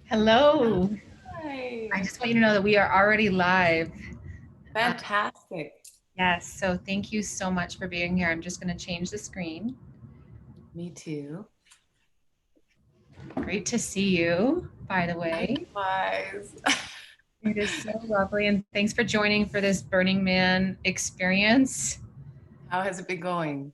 Hello. I Hi. just want you to know that we are already live. Uh, Fantastic. yes, so thank you so much for being here. I'm just going to change the screen. Me too. Great to see you, by the way. Likewise. It is so lovely. And thanks for joining for this Burning Man experience. How has it been going?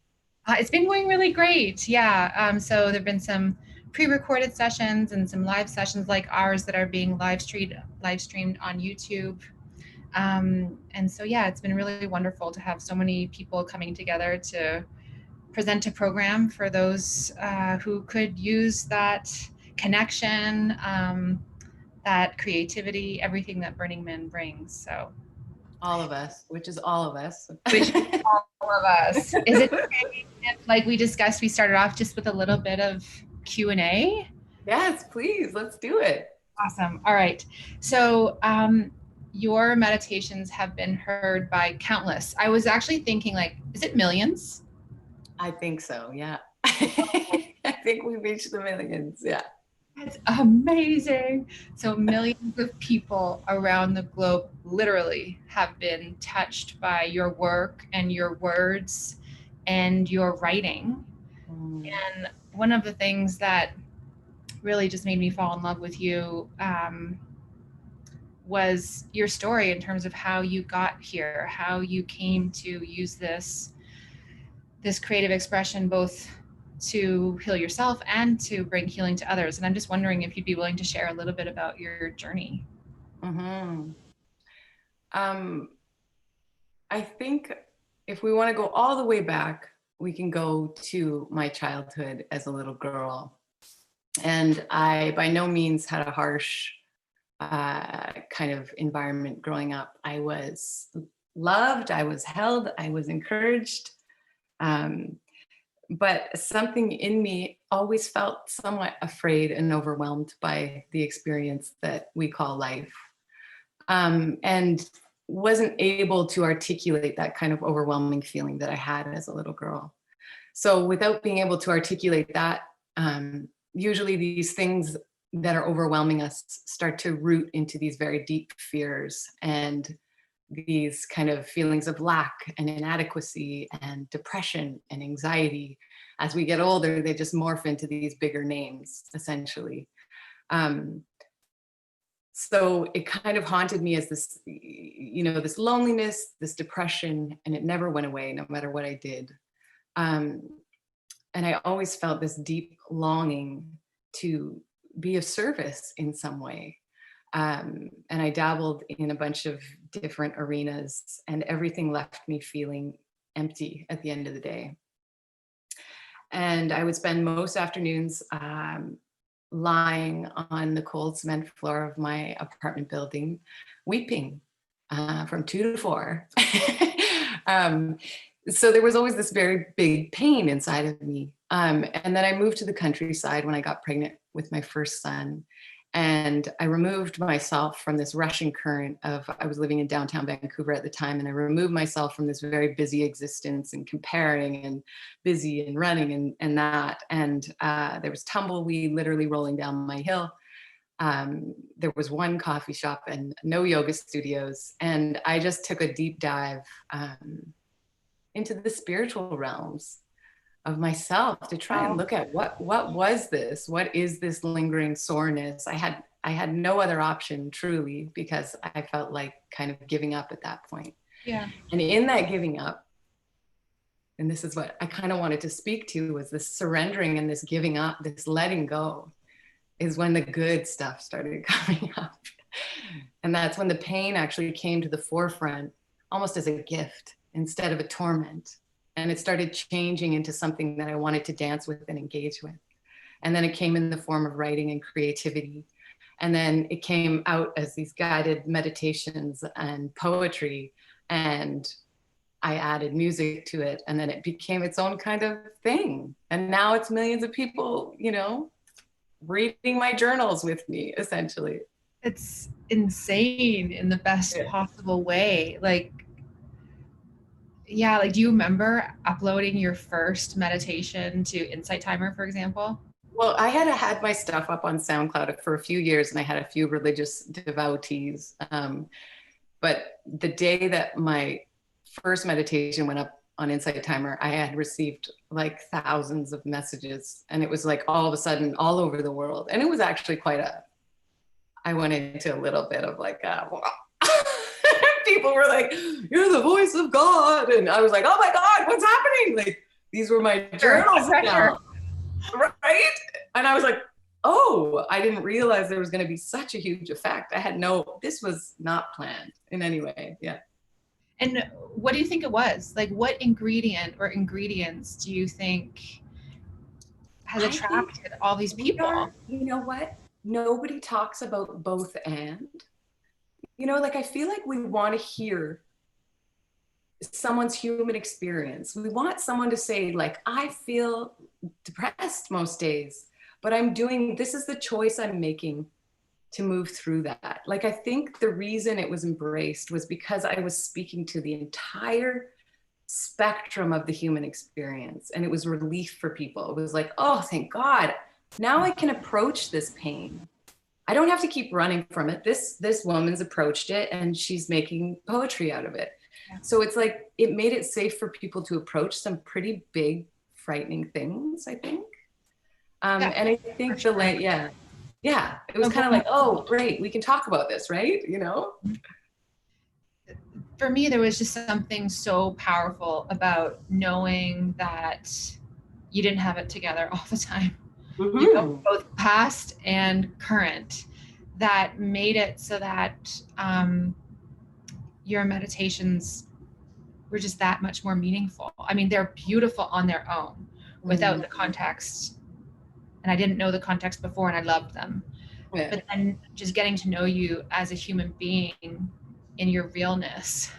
It's been going really great. Yeah. So there have been some pre-recorded sessions and some live sessions like ours that are being live streamed on YouTube. And so, yeah, it's been really wonderful to have so many people coming together to present a program for those who could use that connection, that creativity, everything that Burning Man brings. So, All of us, which is all of us. which is all of us. Is it okay if, like we discussed, we started off just with a little bit of Q&A? Yes, please, let's do it. Awesome. All right. So, your meditations have been heard by countless. I was actually thinking, like, is it millions? I think so, yeah. I think we reached the millions, yeah. That's amazing. So millions of people around the globe literally have been touched by your work and your words and your writing. Mm. And one of the things that really just made me fall in love with you was your story in terms of how you got here, how you came to use this creative expression both to heal yourself and to bring healing to others. And I'm just wondering if you'd be willing to share a little bit about your journey. Mm-hmm. Um, I think if we want to go all the way back, we can go to my childhood as a little girl. And I by no means had a harsh kind of environment growing up. I was loved, I was held, I was encouraged. Um, but something in me always felt somewhat afraid and overwhelmed by the experience that we call life. And wasn't able to articulate that kind of overwhelming feeling that I had as a little girl. So, without being able to articulate that, usually these things that are overwhelming us start to root into these very deep fears and these kind of feelings of lack and inadequacy and depression and anxiety. As we get older, they just morph into these bigger names, essentially. Um, so it kind of haunted me as this, this loneliness, this depression, and it never went away no matter what I did. Um, and I always felt this deep longing to be of service in some way. And I dabbled in a bunch of different arenas, and everything left me feeling empty at the end of the day. And I would spend most afternoons lying on the cold cement floor of my apartment building, weeping from 2 to 4. um, so there was always this very big pain inside of me. And then I moved to the countryside when I got pregnant with my first son. And I removed myself from this rushing current of, I was living in downtown Vancouver at the time, and I removed myself from this very busy existence and comparing and busy and running and that. And there was tumbleweed literally rolling down my hill. There was one coffee shop and no yoga studios. And I just took a deep dive into the spiritual realms of myself to try and Wow. look at what was this? What is this lingering soreness? I had no other option truly, because I felt like kind of giving up at that point. Yeah. And in that giving up, and this is what I kind of wanted to speak to, was this surrendering and this giving up, this letting go, is when the good stuff started coming up. And that's when the pain actually came to the forefront, almost as a gift instead of a torment. And it started changing into something that I wanted to dance with and engage with. And then it came in the form of writing and creativity. And then it came out as these guided meditations and poetry. And I added music to it. And then it became its own kind of thing. And now it's millions of people, reading my journals with me, essentially. It's insane in the best Yeah. possible way. Like, yeah, like do you remember uploading your first meditation to Insight Timer, for example? Well, I had my stuff up on SoundCloud for a few years, and I had a few religious devotees. But the day that my first meditation went up on Insight Timer, I had received like thousands of messages, and it was like all of a sudden all over the world. And it was actually I went into a little bit of like, people were like, "You're the voice of God," and I was like, "Oh my God, what's happening?" Like these were my journals now, right? And I was like, "Oh, I didn't realize there was going to be such a huge effect. This was not planned in any way." Yeah. And what do you think it was? Like, what ingredient or ingredients do you think has attracted all these people? You know what? Nobody talks about both and. Like I feel like we want to hear someone's human experience. We want someone to say, like, I feel depressed most days, but this is the choice I'm making to move through that. Like, I think the reason it was embraced was because I was speaking to the entire spectrum of the human experience, and it was relief for people. It was like, oh, thank God. Now I can approach this pain. I don't have to keep running from it. This woman's approached it and she's making poetry out of it. Yeah. So it's like, it made it safe for people to approach some pretty big, frightening things, I think. And I think it was kind of like, oh, great, we can talk about this, right? For me, there was just something so powerful about knowing that you didn't have it together all the time. Mm-hmm. Both past and current, that made it so that your meditations were just that much more meaningful. I mean, they're beautiful on their own without the context. And I didn't know the context before, and I loved them. Yeah. But then just getting to know you as a human being in your realness,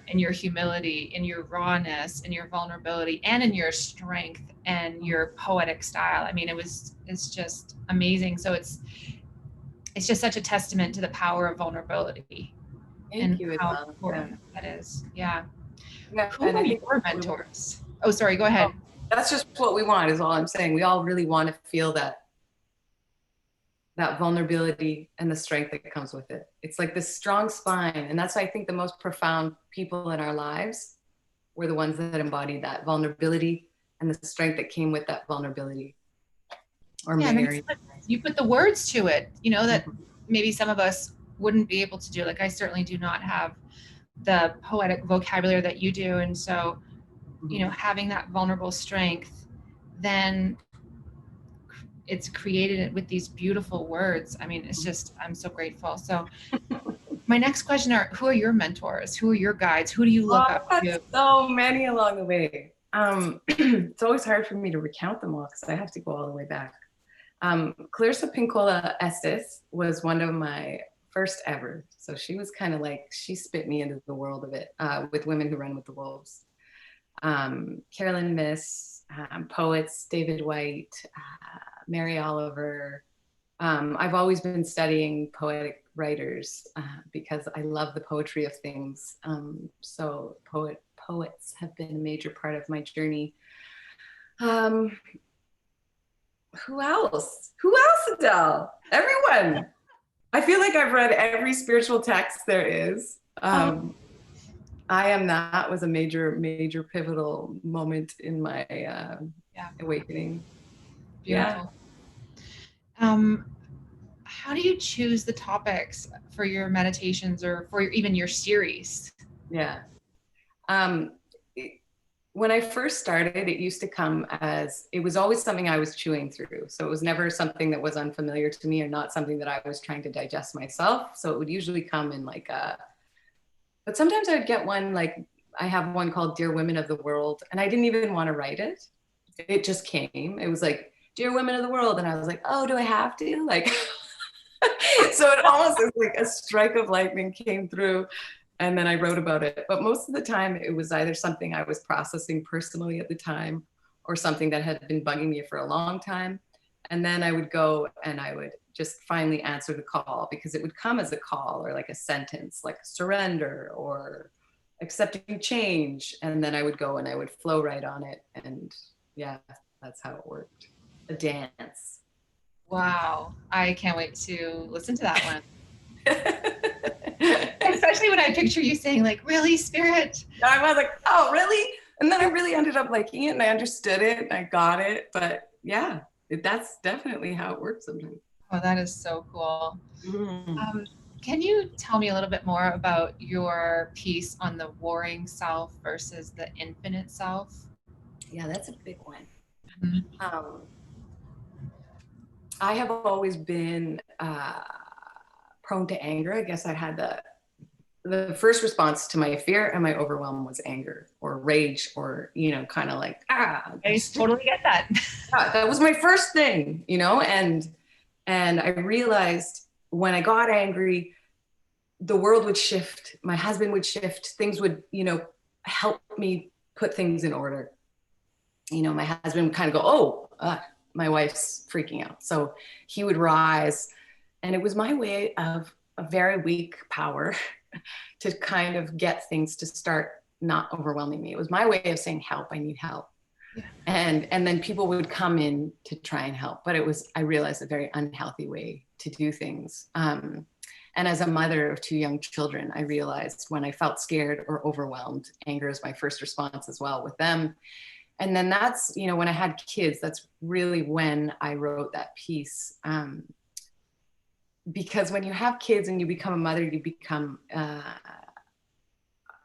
in your humility, in your rawness, in your vulnerability, and in your strength and your poetic style. I mean, it's just amazing. So it's just such a testament to the power of vulnerability. Thank you. How important that is. Yeah. Who are your mentors? Oh, sorry, go ahead. That's just what we want, is all I'm saying. We all really want to feel that vulnerability and the strength that comes with it. It's like this strong spine. And that's why I think the most profound people in our lives were the ones that embodied that vulnerability and the strength that came with that vulnerability. Or you put the words to it, that maybe some of us wouldn't be able to do. Like, I certainly do not have the poetic vocabulary that you do. And so, having that vulnerable strength, then it's created it with these beautiful words. I mean, it's just, I'm so grateful. So my next question who are your mentors? Who are your guides? Who do you look up to? So many along the way. It's always hard for me to recount them all because I have to go all the way back. Clarissa Pinkola Estes was one of my first ever. So she was kind of like, she spit me into the world of it, with Women Who Run with the Wolves. Carolyn Miss, poets, David White, Mary Oliver. I've always been studying poetic writers because I love the poetry of things. So poets have been a major part of my journey. Who else? Adele? Everyone. I feel like I've read every spiritual text there is. I Am That was a major, major pivotal moment in my awakening. Beautiful. How do you choose the topics for your meditations or for even your series? Yeah. When I first started, it used to come it was always something I was chewing through. So it was never something that was unfamiliar to me or not something that I was trying to digest myself. So it would usually come in but sometimes I'd get one, like I have one called Dear Women of the World, and I didn't even want to write it. It just came. It was like, Dear Women of the World. And I was like, oh, do I have to? Like, so it almost is like a strike of lightning came through, and then I wrote about it. But most of the time it was either something I was processing personally at the time or something that had been bugging me for a long time. And then I would go and I would just finally answer the call, because it would come as a call or like a sentence, like surrender or accepting change. And then I would go and I would flow right on it. And yeah, that's how it worked. a dance. Wow. I can't wait to listen to that one. Especially when I picture you saying like, really, Spirit? I was like, oh, really? And then I really ended up liking it and I understood it and I got it. But yeah, that's definitely how it works sometimes. Oh, that is so cool. Mm. Can you tell me a little bit more about your piece on the warring self versus the infinite self? Yeah, that's a big one. Mhm. I have always been prone to anger. I guess I had the first response to my fear and my overwhelm was anger or rage or, you know, kind of like, I totally get that. that was my first thing, you know, and I realized when I got angry, the world would shift, my husband would shift, things would, you know, help me put things in order. You know, my husband would kind of go, oh, my wife's freaking out. So he would rise. And it was my way of a very weak power to kind of get things to start not overwhelming me. It was my way of saying, help, I need help. Yeah. And then people would come in to try and help. But it was, I realized, a very unhealthy way to do things. And as a mother of two young children, I realized when I felt scared or overwhelmed, anger is my first response as well with them. And then that's, you know, when I had kids, that's really when I wrote that piece. Because when you have kids and you become a mother, you become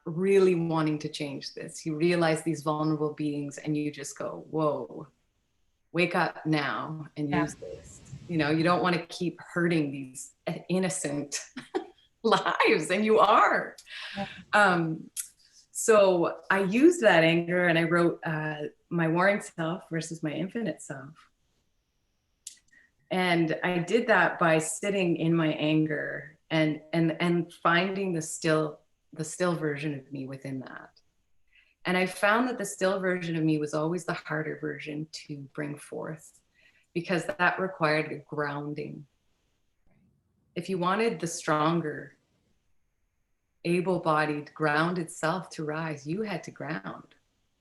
really wanting to change this. You realize these vulnerable beings and you just go, whoa, wake up now and use this. You know, you don't want to keep hurting these innocent lives, and you are. So I used that anger and I wrote my warring self versus my infinite self. And I did that by sitting in my anger and finding the still version of me within that. And I found that the still version of me was always the harder version to bring forth because that required a grounding. If you wanted the stronger, able-bodied, grounded self to rise, you had to ground.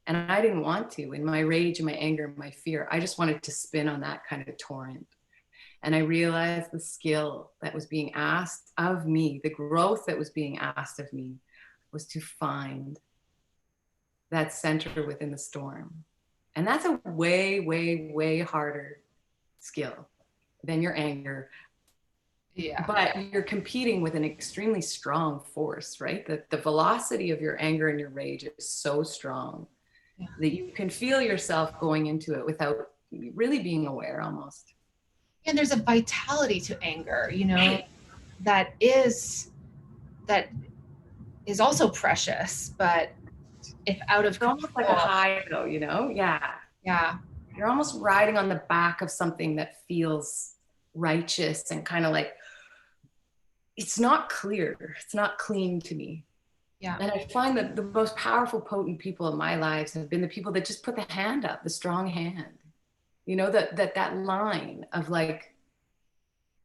And I didn't want to. In my rage and my anger and my fear, I just wanted to spin on that kind of torrent. And I realized the skill that was being asked of me, the growth that was being asked of me, was to find that center within the storm. And that's a way, way, way harder skill than your anger. Yeah. But you're competing with an extremely strong force, right? The velocity of your anger and your rage is so strong that you can feel yourself going into it without really being aware almost. And there's a vitality to anger, you know, that is also precious, but if out of It's almost like a high though, you know? Yeah. Yeah. You're almost riding on the back of something that feels righteous and kind of like, it's not clear. It's not clean to me. Yeah. And I find that the most powerful, potent people in my lives have been the people that just put the hand up, the strong hand, you know, that line of like,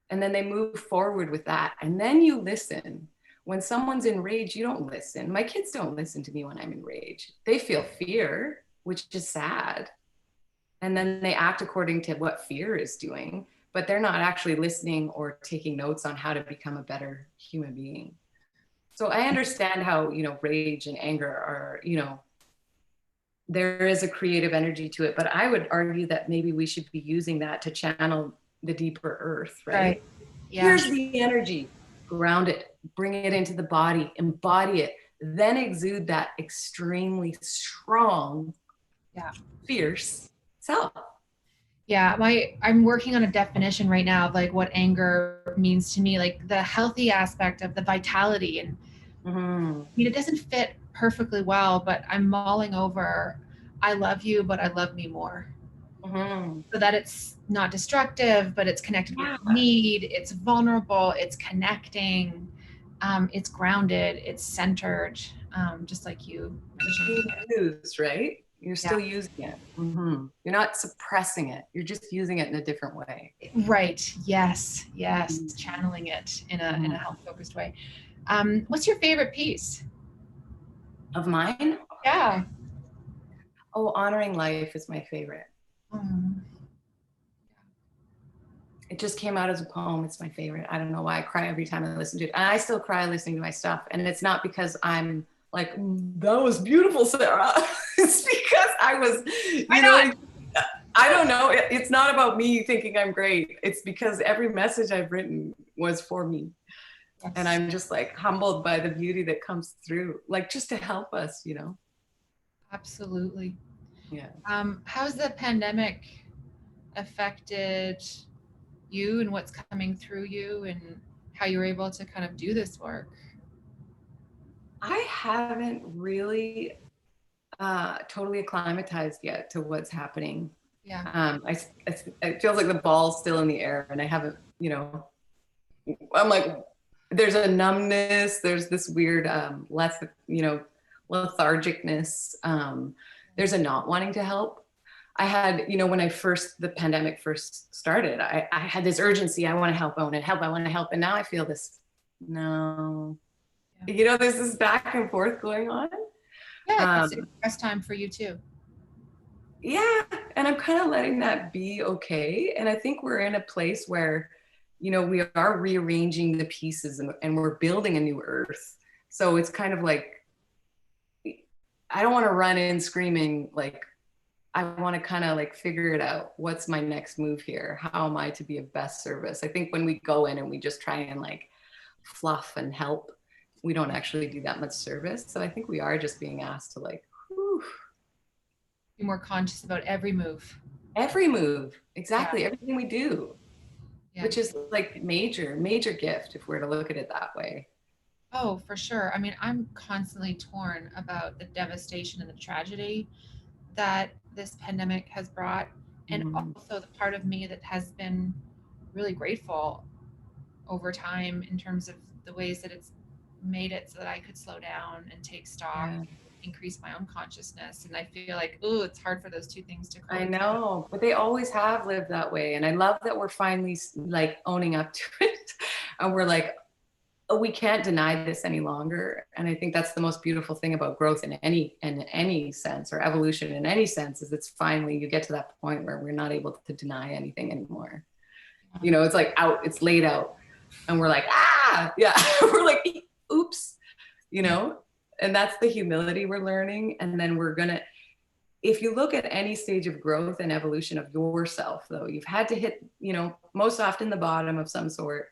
and then they move forward with that. And then you listen. When someone's in rage, you don't listen. My kids don't listen to me when I'm in rage. They feel fear, which is sad. And then they act according to what fear is doing, but they're not actually listening or taking notes on how to become a better human being. So I understand how, you know, rage and anger are, you know, there is a creative energy to it, but I would argue that maybe we should be using that to channel the deeper earth, right? Yeah. Here's the energy, ground it, bring it into the body, embody it, then exude that extremely strong, fierce self. Yeah, I'm working on a definition right now of like what anger means to me, like the healthy aspect of the vitality. And I mean, it doesn't fit perfectly well, but I'm mulling over, I love you, but I love me more. So that it's not destructive, but it's connected with need, it's vulnerable, it's connecting, it's grounded, it's centered, just like you mentioned. Right? You're still using it. You're not suppressing it. You're just using it in a different way. Right. Yes. Yes. Channeling it in a health focused way. What's your favorite piece of mine? Yeah. Oh, honoring life is my favorite. It just came out as a poem. It's my favorite. I don't know why I cry every time I listen to it. And I still cry listening to my stuff. And it's not because I'm like, that was beautiful, Sarah. It's because I was, Why not? I don't know. It's not about me thinking I'm great. It's because every message I've written was for me. Yes. And I'm just like humbled by the beauty that comes through, like just to help us, Absolutely. Yeah. How's the pandemic affected you and what's coming through you and how you were able to kind of do this work? I haven't really totally acclimatized yet to what's happening. Yeah. It feels like the ball's still in the air, and I haven't, I'm like, there's a numbness, there's this weird, lethargicness. There's a not wanting to help. I had, when the pandemic first started, I had this urgency. I want to help, I want to help, I want to help. And now I feel this, no, there's this back and forth going on. Yeah, it's rest time for you too. Yeah, and I'm kind of letting that be okay. And I think we're in a place where, we are rearranging the pieces and we're building a new earth. So it's kind of like, I don't want to run in screaming, like, I want to kind of like figure it out. What's my next move here? How am I to be of best service? I think when we go in and we just try and like fluff and help, we don't actually do that much service. So I think we are just being asked to like, whew, be more conscious about every move. Every move, exactly. Yeah. Everything we do, yeah. Which is like major gift if we're to look at it that way. Oh, for sure. I mean, I'm constantly torn about the devastation and the tragedy that this pandemic has brought, and also the part of me that has been really grateful over time in terms of the ways that it's made it so that I could slow down and take stock, increase my own consciousness. And I feel like, oh, it's hard for those two things to coexist. I know, but they always have lived that way. And I love that we're finally like owning up to it. And we're like, oh, we can't deny this any longer. And I think that's the most beautiful thing about growth in any sense, or evolution in any sense, is it's finally, you get to that point where we're not able to deny anything anymore. It's like out, it's laid out. And we're like, yeah, we're like, oops, and that's the humility we're learning. And then we're gonna, if you look at any stage of growth and evolution of yourself, though, you've had to hit, most often the bottom of some sort.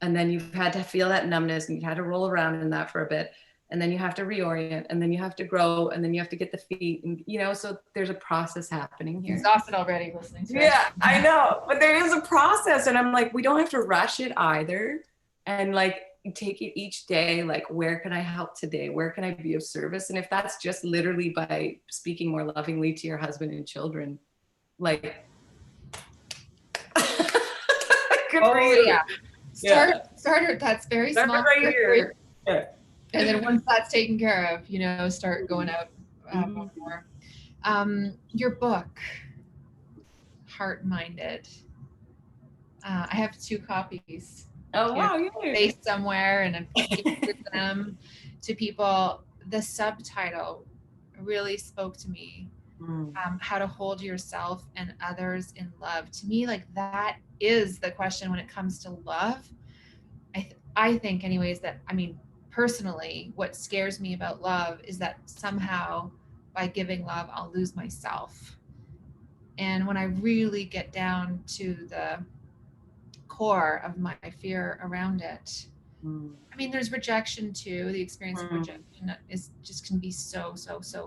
And then you've had to feel that numbness and you had to roll around in that for a bit. And then you have to reorient, and then you have to grow, and then you have to get the feet, and so there's a process happening here. Exhausted already listening to it. Yeah, I know, but there is a process, and I'm like, we don't have to rush it either. And like, take it each day, like, where can I help today? Where can I be of service? And if that's just literally by speaking more lovingly to your husband and children, like, good for you. Yeah. Starter, that's very Start small. Right here. Yeah. And then once that's taken care of, start going out more. Your book, Heart Minded. I have 2 copies. Oh, wow. Based somewhere, and I've given them to people. The subtitle really spoke to me. How to hold yourself and others in love. To me, like, that is the question when it comes to love. I think anyways that, I mean, personally, what scares me about love is that somehow by giving love, I'll lose myself. And when I really get down to the core of my fear around it, I mean, there's rejection too. The experience of rejection can be so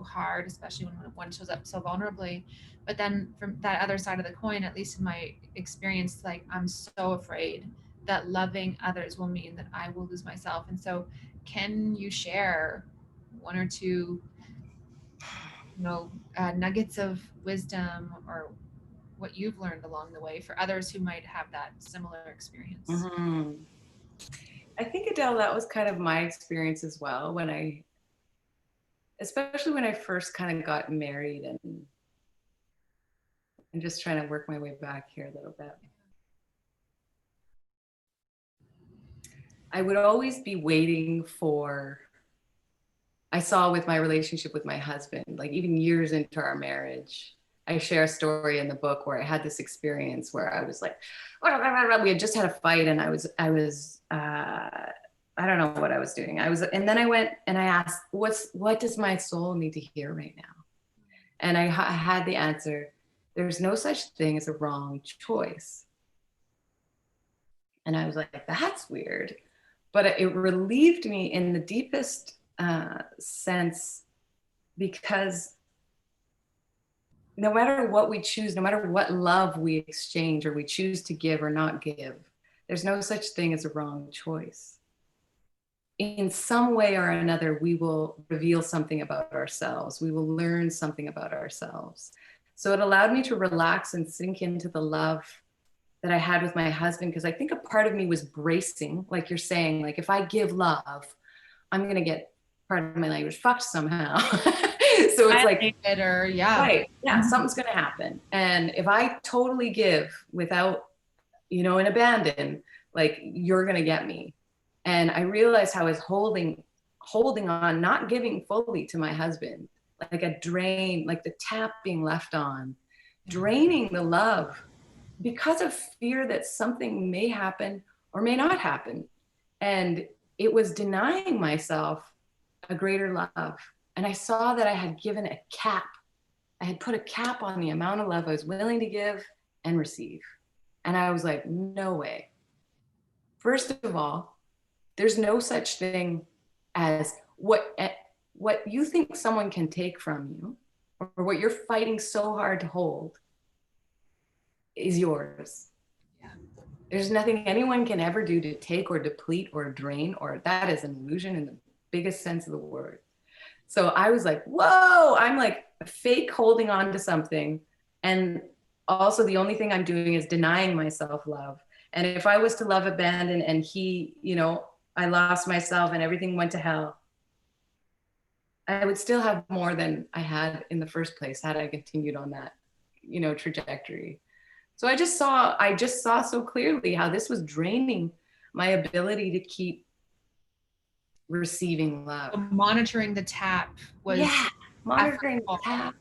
hard, especially when one shows up so vulnerably. But then from that other side of the coin, at least in my experience, like, I'm so afraid that loving others will mean that I will lose myself. And so, can you share 1 or 2, nuggets of wisdom or what you've learned along the way for others who might have that similar experience? I think, Adele, that was kind of my experience as well, especially when I first kind of got married, and I'm just trying to work my way back here a little bit. I would always be waiting for, I saw with my relationship with my husband, like even years into our marriage, I share a story in the book where I had this experience where I was like, we had just had a fight, and I don't know what I was doing. And then I went and I asked, what does my soul need to hear right now? And I had the answer, there's no such thing as a wrong choice. And I was like, that's weird. But it relieved me in the deepest sense, because no matter what we choose, no matter what love we exchange or we choose to give or not give, there's no such thing as a wrong choice. In some way or another, we will reveal something about ourselves. We will learn something about ourselves. So it allowed me to relax and sink into the love that I had with my husband, because I think a part of me was bracing, like you're saying, like if I give love, I'm going to get, pardon my language, fucked somehow. So it's like, or yeah, right, yeah, something's going to happen. And if I totally give without, an abandon, like you're going to get me. And I realized how I was holding on, not giving fully to my husband, like a drain, like the tap being left on, draining the love because of fear that something may happen or may not happen. And it was denying myself a greater love. And I saw that I had given a cap. I had put a cap on the amount of love I was willing to give and receive. And I was like, no way. First of all, there's no such thing as what you think someone can take from you, or what you're fighting so hard to hold is yours. Yeah. There's nothing anyone can ever do to take or deplete or drain, or that is an illusion in the biggest sense of the word. So I was like, whoa, I'm like fake holding on to something. And also the only thing I'm doing is denying myself love. And if I was to love abandon and I lost myself and everything went to hell, I would still have more than I had in the first place had I continued on that, trajectory. So I just saw so clearly how this was draining my ability to keep receiving love. So monitoring the tap was monitoring the tap,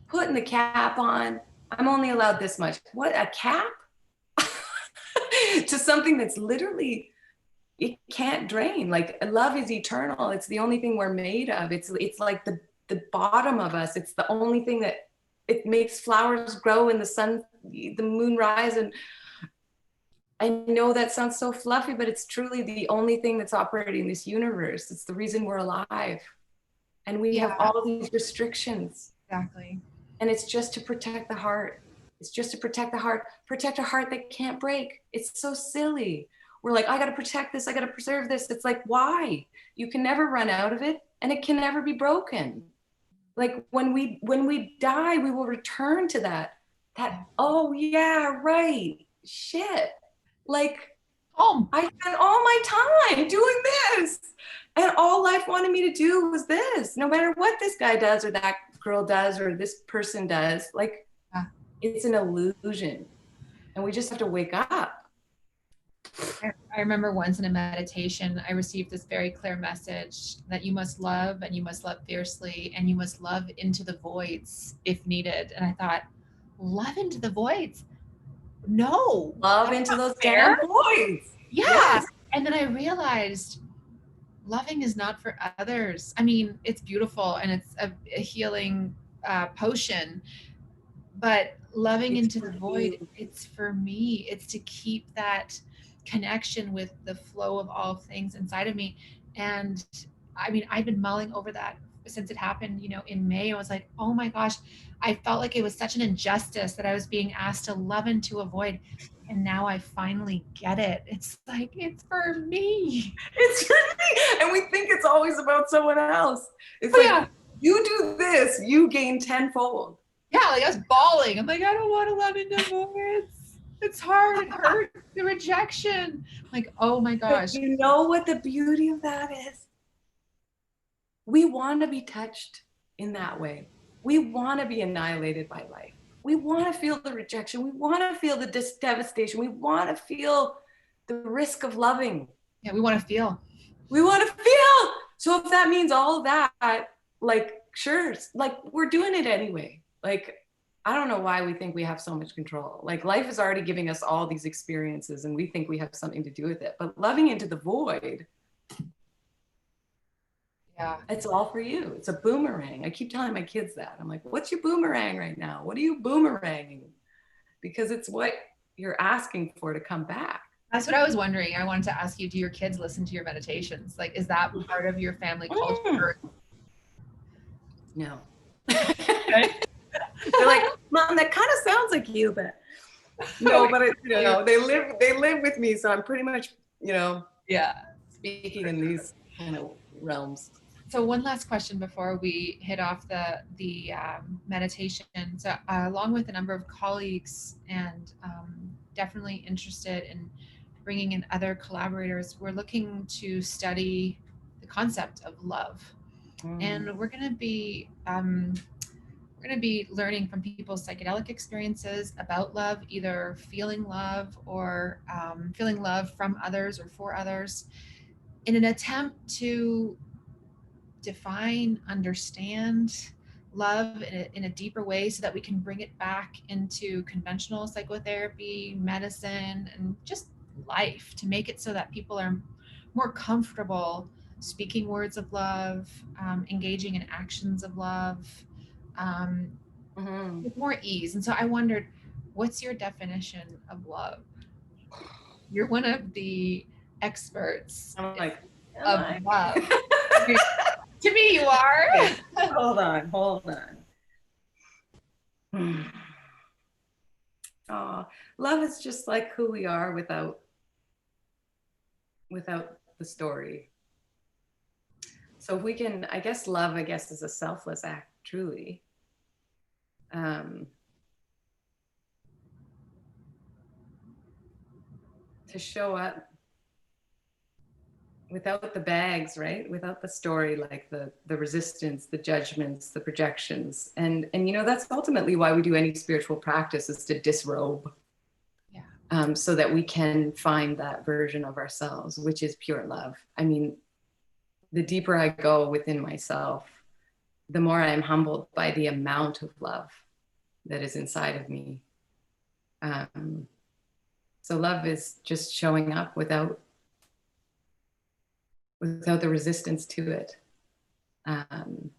putting the cap on. I'm only allowed this much. What, a cap? To something that's literally, it can't drain. Like love is eternal. It's the only thing we're made of. It's like the bottom of us. It's the only thing that it makes flowers grow and the sun, the moon rise. And I know that sounds so fluffy, but it's truly the only thing that's operating in this universe. It's the reason we're alive. And we have all these restrictions. Exactly. And it's just to protect the heart. It's just to protect the heart, protect a heart that can't break. It's so silly. We're like, I got to protect this. I got to preserve this. It's like, why? You can never run out of it, and it can never be broken. Like when we die, we will return to that, oh yeah, right. Shit. Like, I spent all my time doing this, and all life wanted me to do was this. No matter what this guy does or that girl does or this person does, like, it's an illusion, and we just have to wake up. I remember once in a meditation, I received this very clear message that you must love, and you must love fiercely, and you must love into the voids if needed. And I thought, love into the voids? No. Love into those damn voids. Yeah. Yes. And then I realized loving is not for others. I mean, it's beautiful and it's a healing potion, but loving into the void, it's for me. It's to keep that connection with the flow of all things inside of me. And I mean, I've been mulling over that since it happened, in May. I was like, oh my gosh, I felt like it was such an injustice that I was being asked to love into a void. And now I finally get it. It's like, it's for me. It's for me. And we think it's always about someone else. It's like, you do this, you gain tenfold. Yeah, like I was bawling. I'm like, I don't want to love into voids. It's hard. It hurts. The rejection. Like, oh my gosh. But you know what the beauty of that is? We want to be touched in that way. We want to be annihilated by life. We want to feel the rejection. We want to feel the devastation. We want to feel the risk of loving. Yeah, we want to feel. We want to feel. So if that means all that, like, sure, like we're doing it anyway. Like, I don't know why we think we have so much control. Like life is already giving us all these experiences and we think we have something to do with it. But loving into the void, Yeah. it's all for you. It's a boomerang. I keep telling my kids that. I'm like, what's your boomerang right now? What are you boomeranging? Because it's what you're asking for to come back. That's what I was wondering. I wanted to ask you, do your kids listen to your meditations? Like, is that part of your family Mm. culture? No. Okay. They're like, Mom, that kind of sounds like you, but no, but they live with me, so I'm pretty much, Yeah. speaking in these kind of realms. So one last question before we hit off the meditation. So along with a number of colleagues and definitely interested in bringing in other collaborators, we're looking to study the concept of love, and we're going to be learning from people's psychedelic experiences about love, either feeling love or feeling love from others or for others, in an attempt to define, understand love in a deeper way so that we can bring it back into conventional psychotherapy, medicine, and just life, to make it so that people are more comfortable speaking words of love, engaging in actions of love, um, Mm-hmm. with more ease. And so I wondered, what's your definition of love? You're one of the experts I'm like, am of I? love. To me, you are. Okay, hold on. Oh, love is just like who we are without the story. So if we can, I guess love, I guess, is a selfless act, truly. Um, to show up without the bags, right? Without the story, like the resistance, the judgments, the projections. And that's ultimately why we do any spiritual practice, is to disrobe. Yeah. So that we can find that version of ourselves, which is pure love. I mean, the deeper I go within myself, the more I'm humbled by the amount of love that is inside of me. Um, so love is just showing up without the resistance to it, um,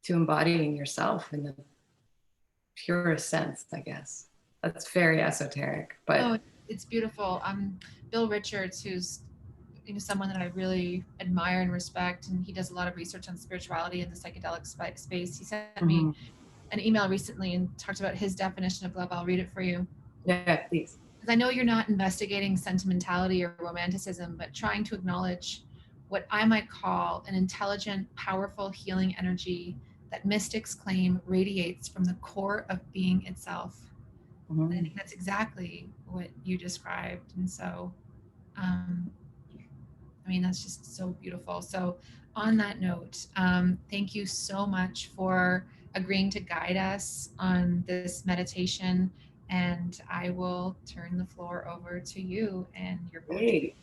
to embodying yourself in the purest sense, I guess. That's very esoteric, Oh, but it's beautiful. Bill Richards, who's someone that I really admire and respect, and he does a lot of research on spirituality in the psychedelic space. He sent me Mhm. an email recently and talked about his definition of love. I'll read it for you. Yeah, please. Because I know you're not investigating sentimentality or romanticism, but trying to acknowledge what I might call an intelligent, powerful healing energy that mystics claim radiates from the core of being itself. And I Mhm. think that's exactly what you described. And so, um, I mean, that's just so beautiful. So, on that note, thank you so much for agreeing to guide us on this meditation. And I will turn the floor over to you and your poetry.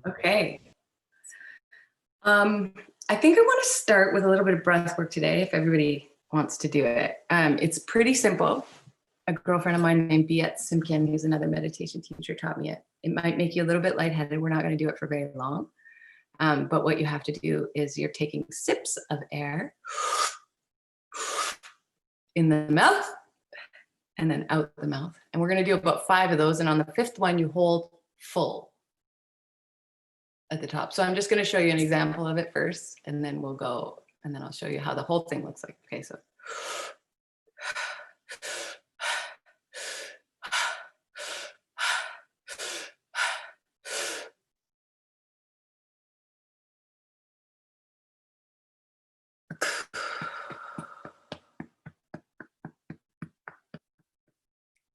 Great. Okay. Um, I think I want to start with a little bit of breath work today, if everybody wants to do it. It's pretty simple. A girlfriend of mine named Biet Simkian, who's another meditation teacher, taught me it. It might make you a little bit lightheaded. We're not going to do it for very long. But what you have to do is you're taking sips of air in the mouth and then out the mouth. And we're going to do about 5 of those. And on the 5th one, you hold full at the top. So I'm just going to show you an example of it first, and then we'll go, and then I'll show you how the whole thing looks like. Okay, so.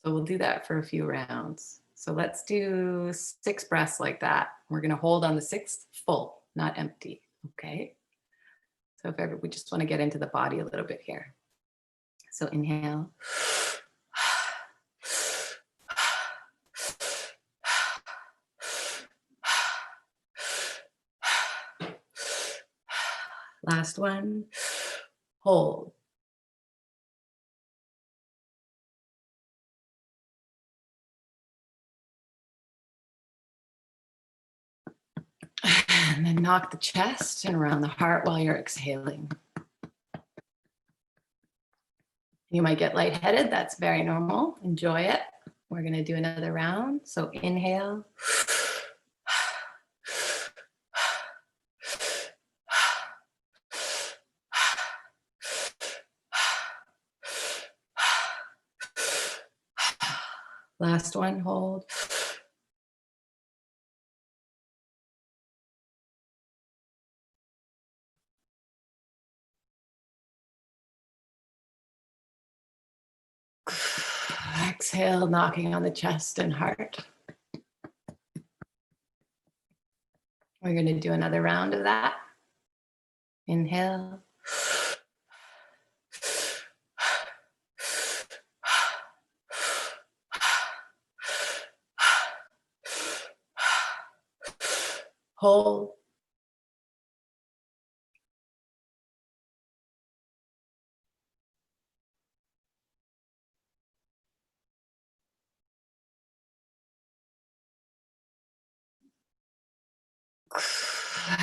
So we'll do that for a few rounds. So let's do 6 breaths like that. We're going to hold on the 6th full, not empty. Okay. So if ever we just want to get into the body a little bit here. So inhale. Last one. Hold. And then knock the chest and around the heart while you're exhaling. You might get lightheaded. That's very normal. Enjoy it. We're going to do another round. So inhale. Last one, hold. Exhale, knocking on the chest and heart. We're going to do another round of that. Inhale. Hold.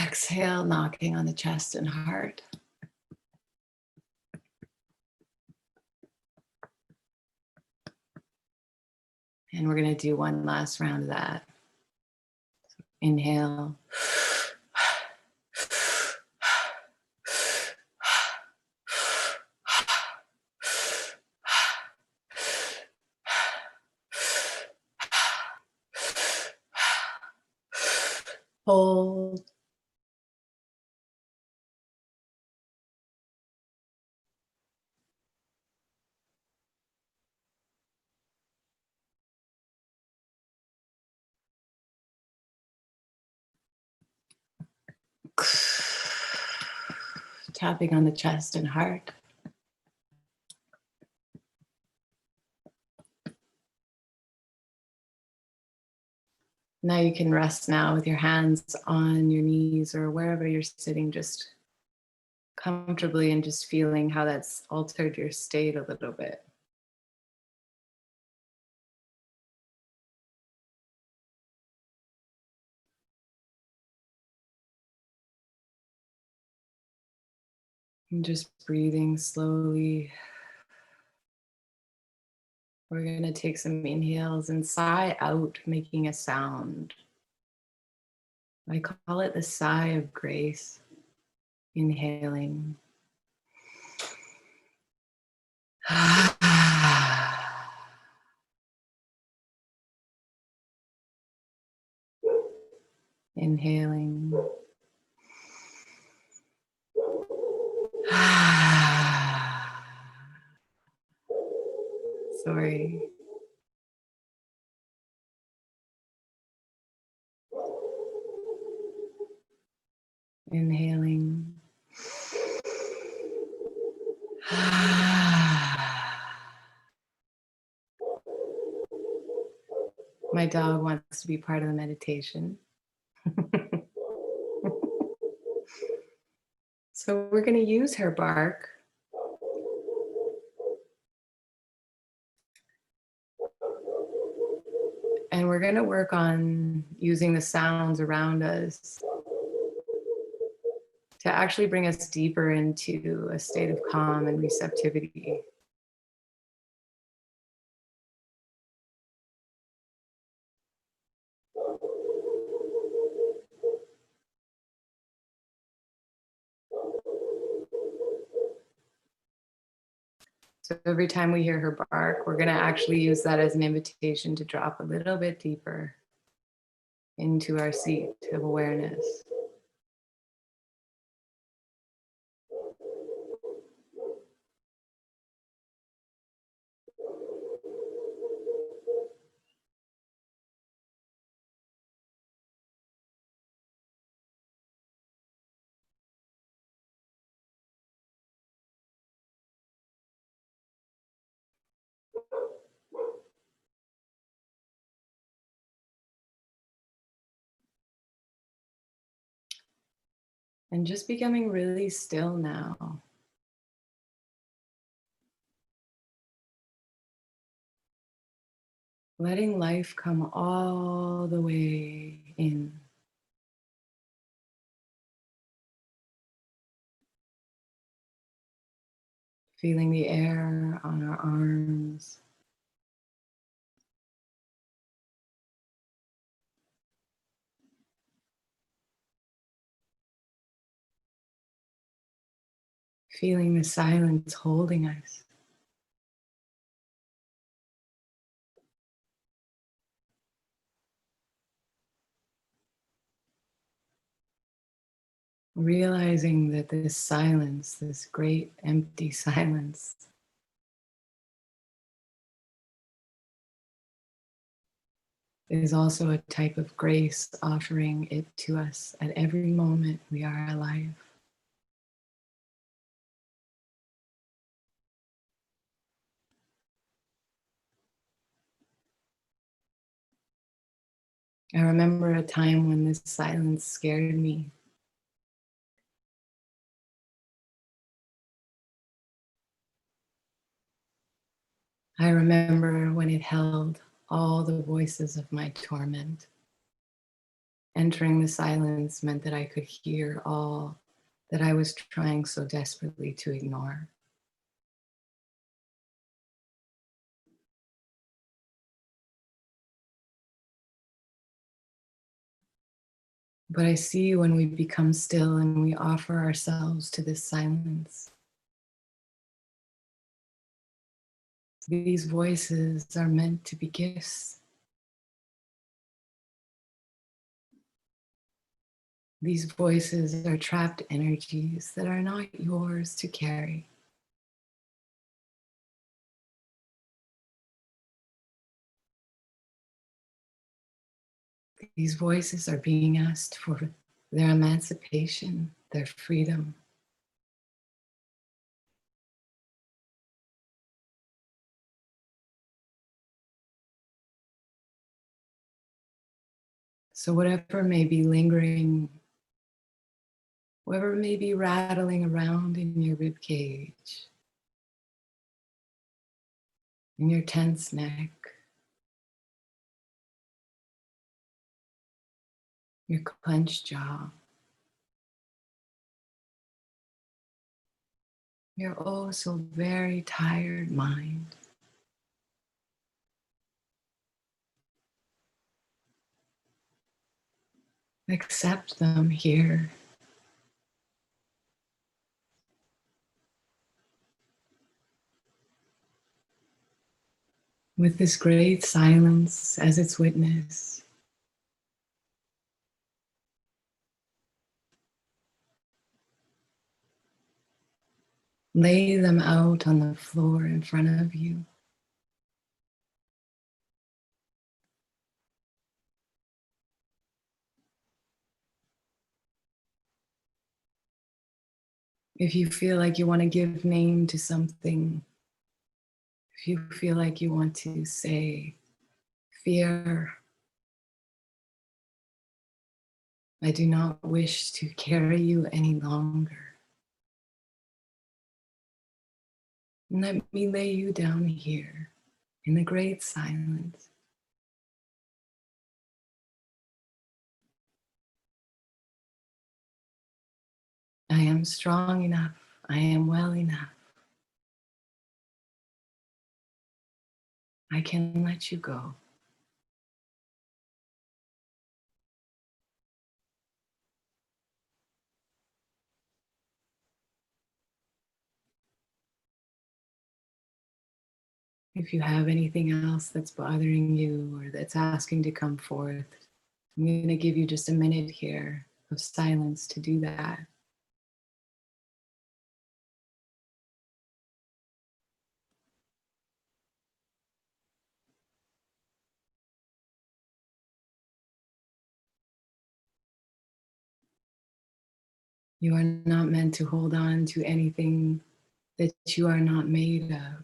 Exhale, knocking on the chest and heart. And we're going to do one last round of that. Inhale. Hold. Tapping on the chest and heart. Now you can rest now with your hands on your knees or wherever you're sitting, just comfortably, and just feeling how that's altered your state a little bit. And just breathing slowly. We're going to take some inhales and sigh out, making a sound. I call it the sigh of grace. Inhaling. Inhaling. Sorry. Inhaling. My dog wants to be part of the meditation. So we're going to use her bark. And we're going to work on using the sounds around us to actually bring us deeper into a state of calm and receptivity. So every time we hear her bark, we're going to actually use that as an invitation to drop a little bit deeper into our seat of awareness. And just becoming really still now. Letting life come all the way in. feeling the air on our arms. Feeling the silence holding us. Realizing that this silence, this great empty silence, is also a type of grace offering it to us at every moment we are alive. I remember a time when this silence scared me. I remember when it held all the voices of my torment. Entering the silence meant that I could hear all that I was trying so desperately to ignore. But I see when we become still and we offer ourselves to this silence, these voices are meant to be gifts. These voices are trapped energies that are not yours to carry. These voices are being asked for their emancipation, their freedom. So, whatever may be lingering, whatever may be rattling around in your rib cage, in your tense neck, your clenched jaw, your oh so very tired mind. Accept them here. With this great silence as its witness. Lay them out on the floor in front of you. If you feel like you want to give name to something, if you feel like you want to say, fear, I do not wish to carry you any longer. Let me lay you down here in the great silence. I am strong enough. I am well enough. I can let you go. If you have anything else that's bothering you or that's asking to come forth, I'm going to give you just a minute here of silence to do that. You are not meant to hold on to anything that you are not made of.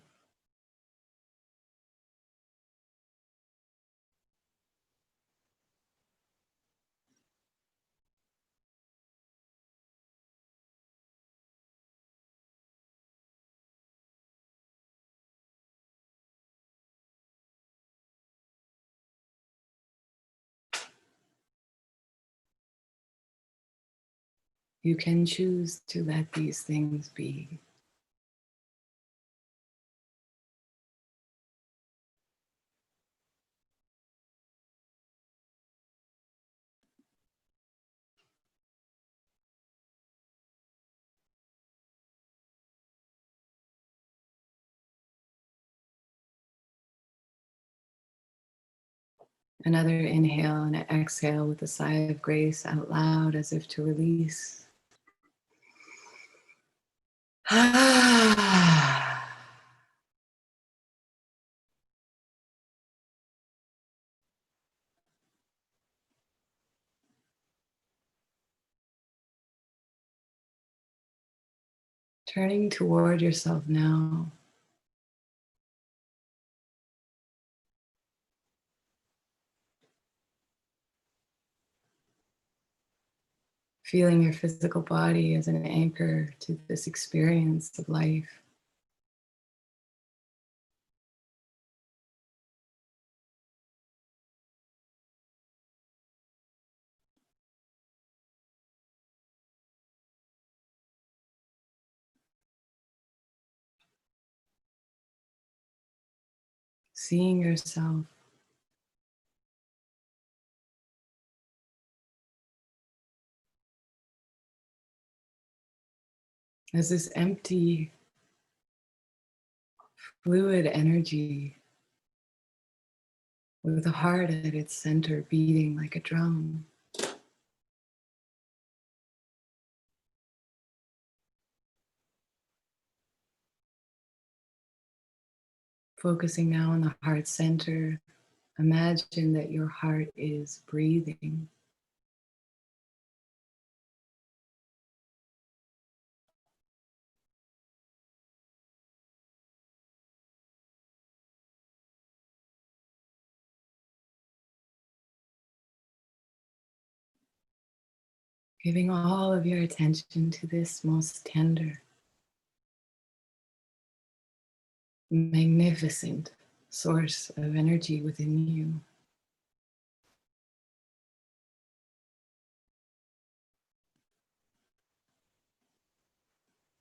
You can choose to let these things be. Another inhale and an exhale with a sigh of grace out loud as if to release. Turning toward yourself now. Feeling your physical body as an anchor to this experience of life. Seeing yourself as this empty, fluid energy with a heart at its center beating like a drum. Focusing now on the heart center, imagine that your heart is breathing. Giving all of your attention to this most tender, magnificent source of energy within you.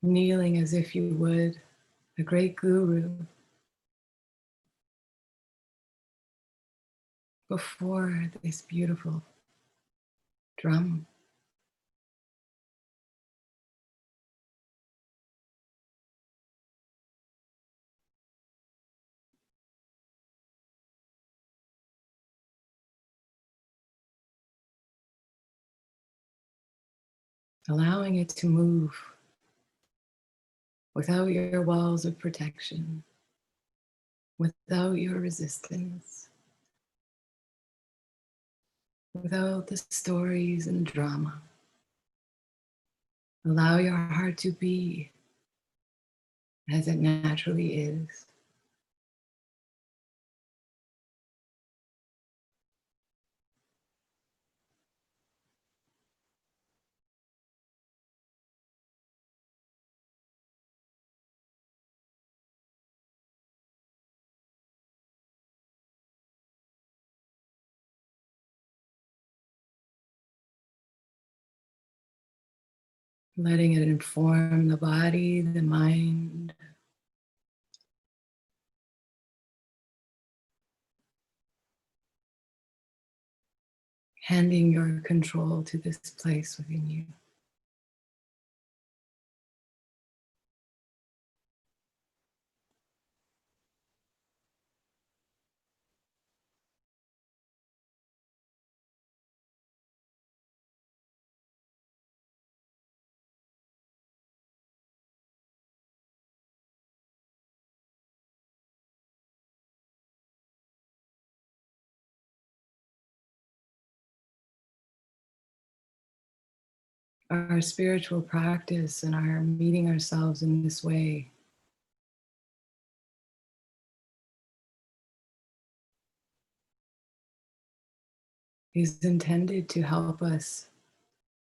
Kneeling as if you would a great guru before this beautiful drum. Allowing it to move without your walls of protection, without your resistance, without the stories and drama. Allow your heart to be as it naturally is. Letting it inform the body, the mind. Handing your control to this place within you. Our spiritual practice and our meeting ourselves in this way is intended to help us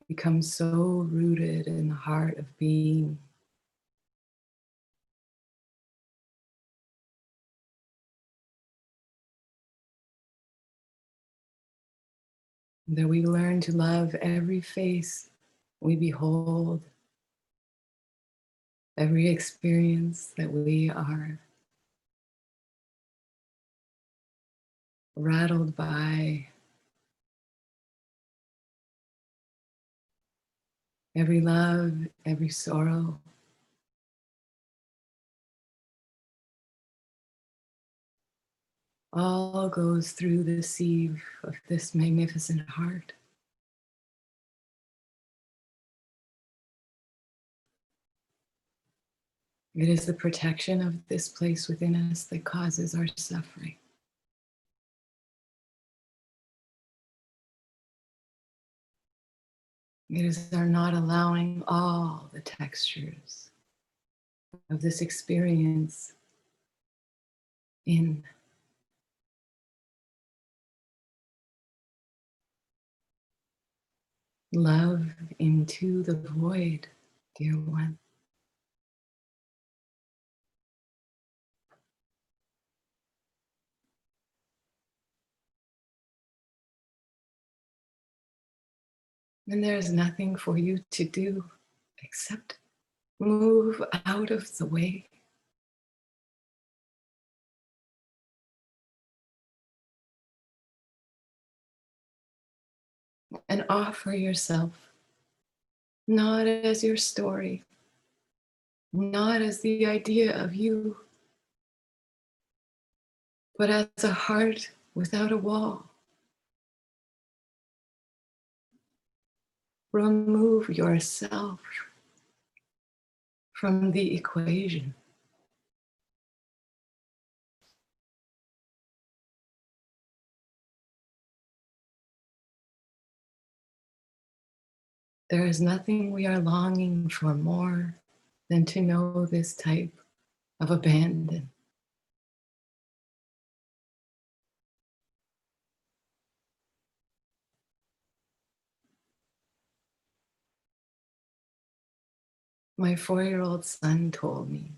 become so rooted in the heart of being that we learn to love every face we behold, every experience that we are rattled by, every love, every sorrow. all goes through the sieve of this magnificent heart. It is the protection of this place within us that causes our suffering. It is our not allowing all the textures of this experience in. Love into the void, dear one. And there is nothing for you to do except move out of the way. And offer yourself, not as your story, not as the idea of you, but as a heart without a wall. Remove yourself from the equation. There is nothing we are longing for more than to know this type of abandon. My 4-year-old son told me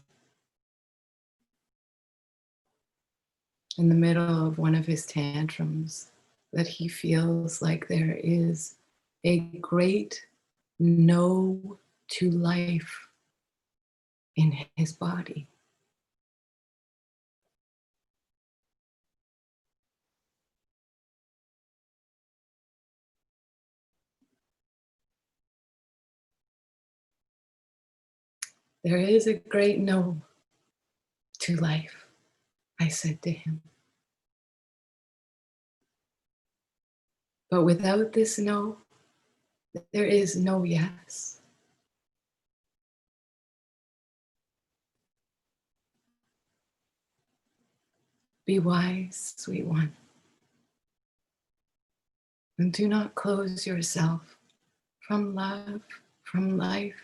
in the middle of one of his tantrums that he feels like there is a great no to life in his body. There is a great no to life, I said to him. But without this no, there is no yes. Be wise, sweet one, and do not close yourself from love, from life.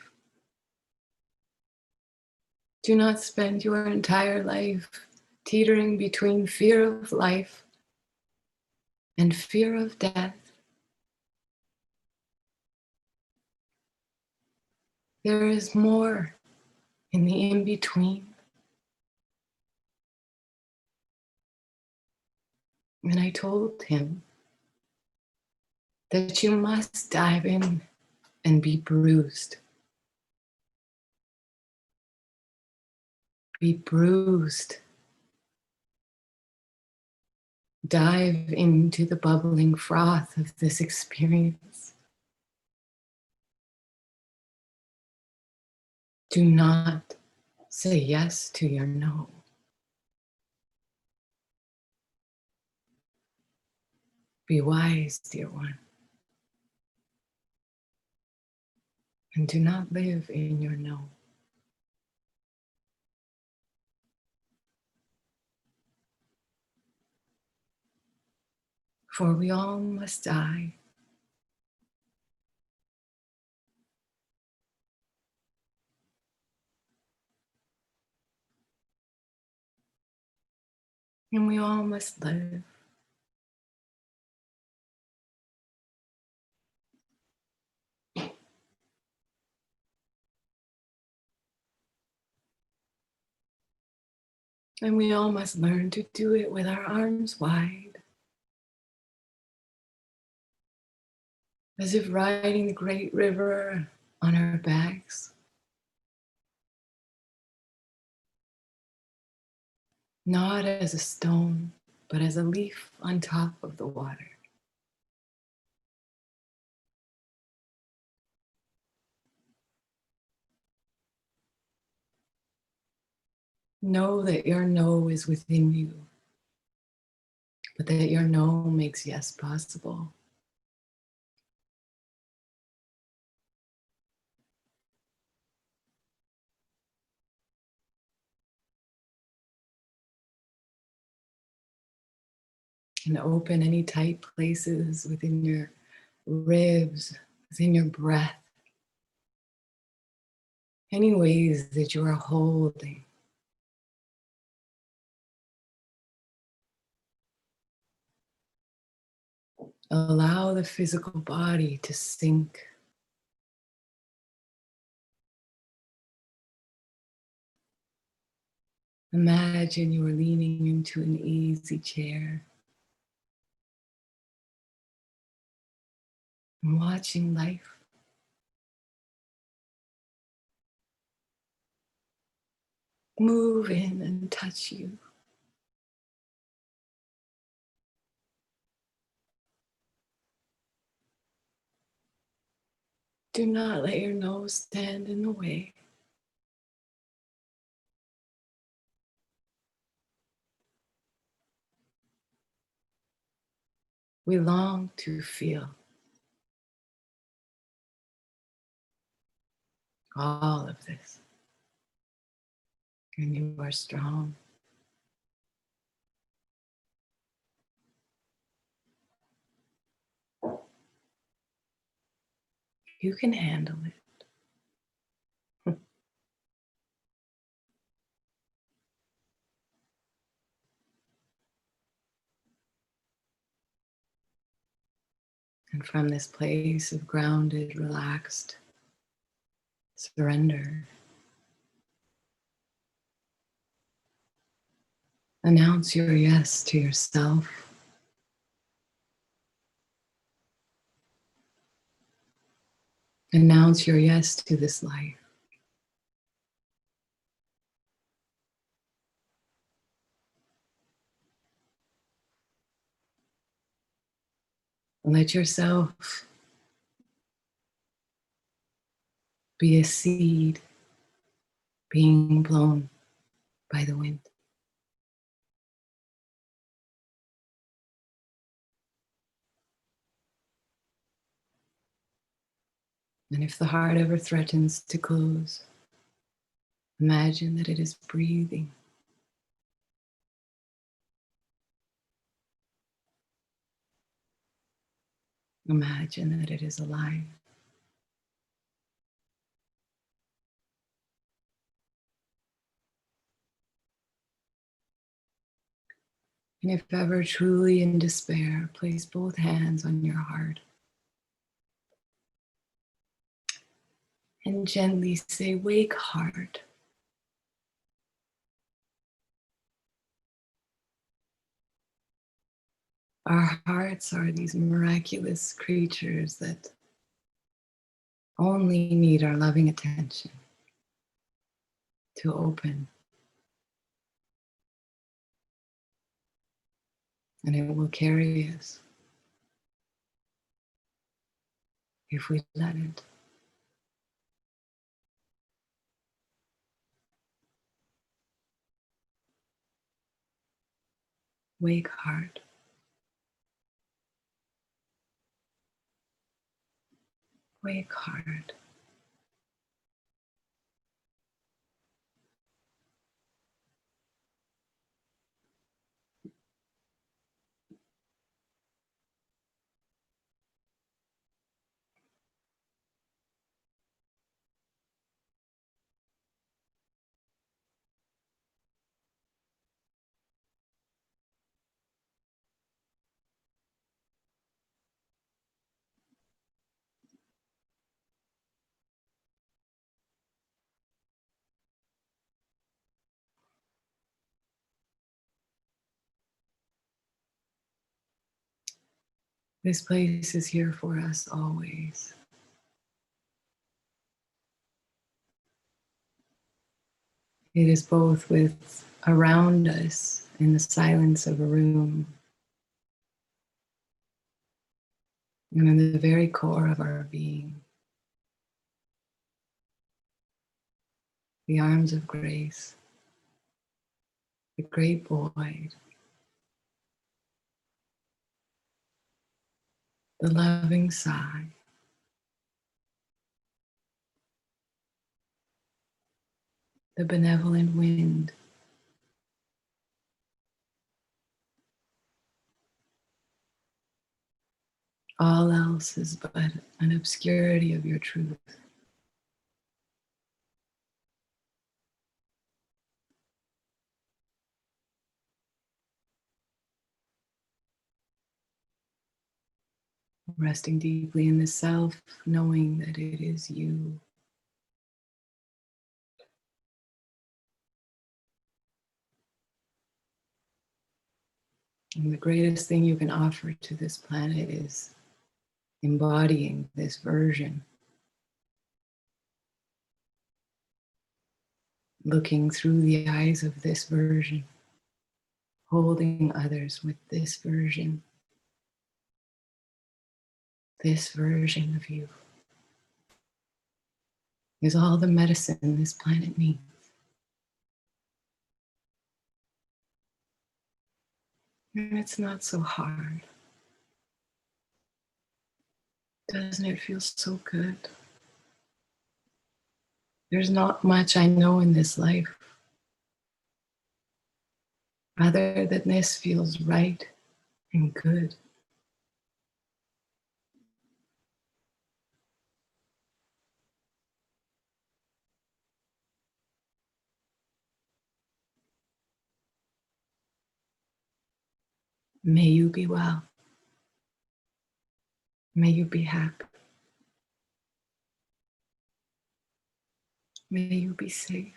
Do not spend your entire life teetering between fear of life and fear of death. There is more in the in-between. And I told him that you must dive in and be bruised. Be bruised. Dive into the bubbling froth of this experience. Do not say yes to your no. Be wise, dear one, and do not live in your no. For we all must die. And we all must live. And we all must learn to do it with our arms wide, as if riding the great river on our backs. Not as a stone, but as a leaf on top of the water. Know that your no is within you. but that your no makes yes possible. And open any tight places within your ribs, within your breath, any ways that you are holding. Allow the physical body to sink. Imagine you are leaning into an easy chair and watching life move in and touch you. Do not let your nose stand in the way. We long to feel all of this. And you are strong. You can handle it. And from this place of grounded, relaxed surrender, announce your yes to yourself. Announce your yes to this life. Let yourself be a seed being blown by the wind. And if the heart ever threatens to close, imagine that it is breathing. Imagine that it is alive. And if ever truly in despair, place both hands on your heart and gently say, "Wake, heart." Our hearts are these miraculous creatures that only need our loving attention to open. And it will carry us if we let it. Wake, heart. Wake, heart. This place is here for us always. It is both with around us in the silence of a room and in the very core of our being. The arms of grace, the great void, the loving sigh. The benevolent wind. All else is but an obscurity of your truth. Resting deeply in the self, knowing that it is you. And the greatest thing you can offer to this planet is embodying this version. Looking through the eyes of this version. Holding others with this version. This version of you is all the medicine this planet needs. And it's not so hard. Doesn't it feel so good? There's not much I know in this life other than this feels right and good. May you be well. May you be happy. May you be safe.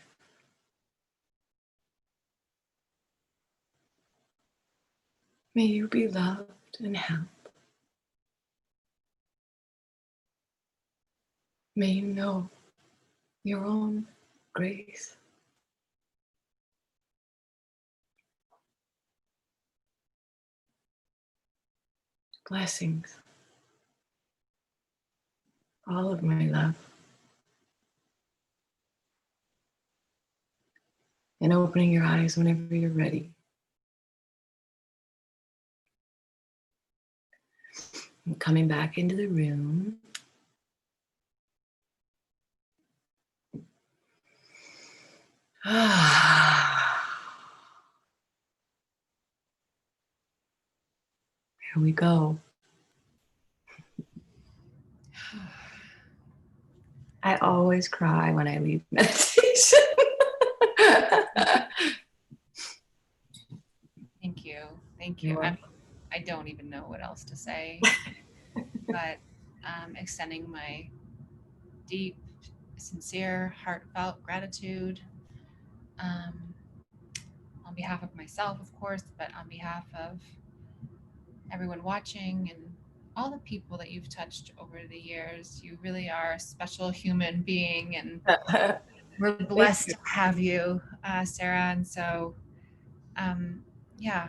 May you be loved and helped. May you know your own grace. Blessings. All of my love. And opening your eyes whenever you're ready. And coming back into the room. Here we go. I always cry when I leave meditation. Thank you. Thank you. I don't even know what else to say, but extending my deep, sincere, heartfelt gratitude on behalf of myself, of course, but on behalf of everyone watching and all the people that you've touched over the years. You really are a special human being, and we're blessed to have you, Sarah. And so, yeah,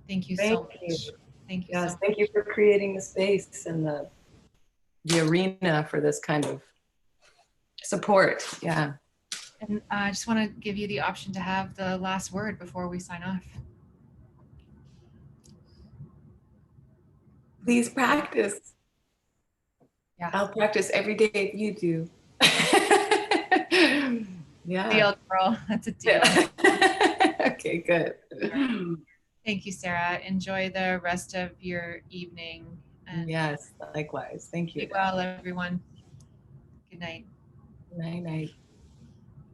thank you so much. Thank you so much. Thank you for creating the space and the arena for this kind of support. Yeah. And I just want to give you the option to have the last word before we sign off. Please practice. Yeah. I'll practice every day if you do. Yeah. Deal, girl. That's a deal. Yeah. Okay, good. Thank you, Sarah. Enjoy the rest of your evening. And yes, likewise. Thank you. Be well, everyone. Good night. Night, night.